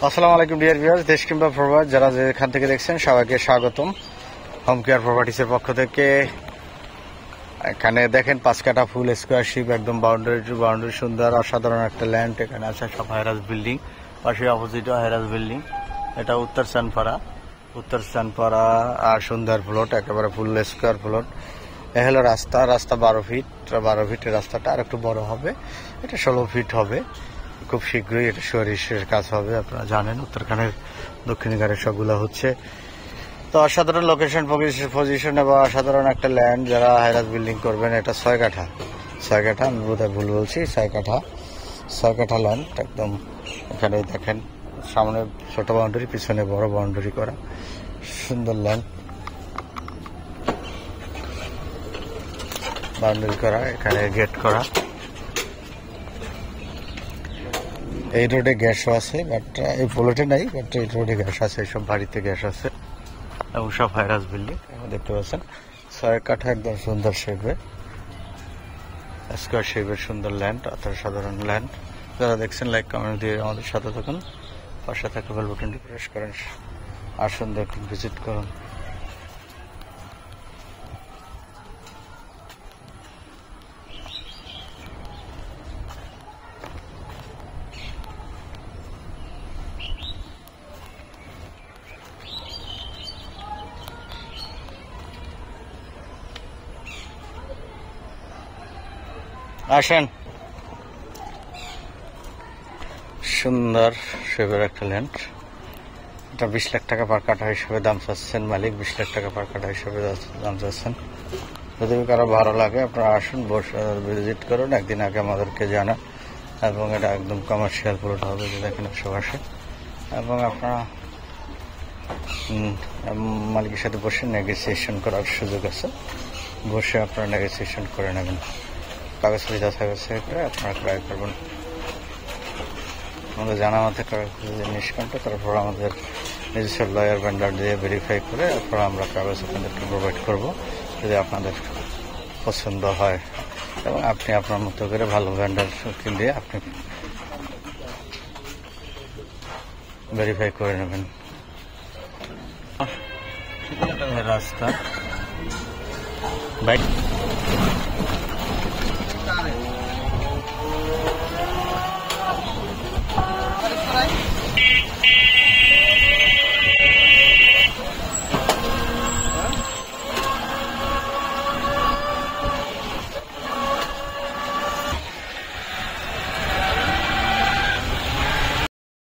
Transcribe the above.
আসসালামু আলাইকুম dear viewers, দেশ কিংবা প্রবাস যারা যেখান থেকে দেখছেন সবাইকে স্বাগতম হোম কেয়ার প্রপার্টিসের পক্ষ থেকে। এখানে দেখেন 5 কাঠা ফুল স্কোয়ারশিপ, একদম বাউন্ডারি টু বাউন্ডারি, সুন্দর অসাধারণ একটা ল্যান্ড। এখানে আছে সব হাইরাস বিল্ডিং, পাশে অপোজিটও হাইরাস বিল্ডিং। এটা উত্তর চানপাড়া আর সুন্দর প্লট, একেবারে ফুল স্কোয়ার প্লট। এ হলো রাস্তা 12 ফিট। 12 ফিটের রাস্তাটা আর একটু বড় হবে, এটা 16 ফিট হবে। খুব শীঘ্রই এটা সুয়ারিশের কাজ হবে। আপনারা জানেন উত্তরখানের দক্ষিণ ঘাটে সবগুলো হচ্ছে। তো অসাধারণ লোকেশন পজিশন এবং অসাধারণ একটা ল্যান্ড। যারা হাইরাস বিল্ডিং করবেন, এটা 6 কাঠা, আমি বোধহয় ভুল বলছি, 6 কাঠা ল্যান্ড একদম। এখানে দেখেন সামনে ছোট বাউন্ডারি, পিছনে বড় বাউন্ডারি করা, সুন্দর ল্যান্ড বাউন্ডারি করা, এখানে গেট করা। এই রোডে গ্যাসও আছে, বাট এই প্লটে নাই, বাট এই রোডে গ্যাস আছে, এইসব বাড়িতে গ্যাস আছে এবং সব হাইরাস বিল্ডিং দেখতে পাচ্ছেন। 6 কাঠা একদম সুন্দর শেপের, স্কোয়ার শেপের সুন্দর ল্যান্ড, অর্থাৎ সাধারণ ল্যান্ড। যারা দেখছেন লাইক কমেন্ট দিয়ে আমাদের সাথে থাকুন, পাশে থাকা বেল বাটনটি প্রেস করেন, আসুন দেখুন, ভিজিট করুন। আসেন, সুন্দর শেপের একটা ল্যান্ড। এটা 20 লাখ টাকা পার কাঠা হিসেবে দাম চাচ্ছেন মালিক, 20 লাখ টাকা পার কাঠা হিসেবে দাম চাচ্ছেন। যদি কারো ভালো লাগে আপনারা আসুন, বসে ভিজিট করুন, একদিন আগে আমাদেরকে জানান। এবং এটা একদম কমার্শিয়াল প্লট হবে, যেটা এখানে আশেপাশে। এবং আপনারা মালিকের সাথে বসে নেগোসিয়েশন করার সুযোগ আছে, বসে আপনারা নেগোসিয়েশন করে নেবেন। কাগজ সুবিধা থাকছে করে আপনারা ক্রয় করবেন। আমাদের জানা মতে নিষ্কণ্ঠ, তারপর আমাদের নিজস্ব লয়ার ভেন্ডার দিয়ে ভেরিফাই করে তারপর আমরা কাগজ আপনাদেরকে প্রোভাইড করবো, যদি আপনাদের পছন্দ হয়। এবং আপনি আপনার মতো করে ভালো ভেন্ডার দিয়ে আপনি ভেরিফাই করে নেবেন। রাস্তা বাইক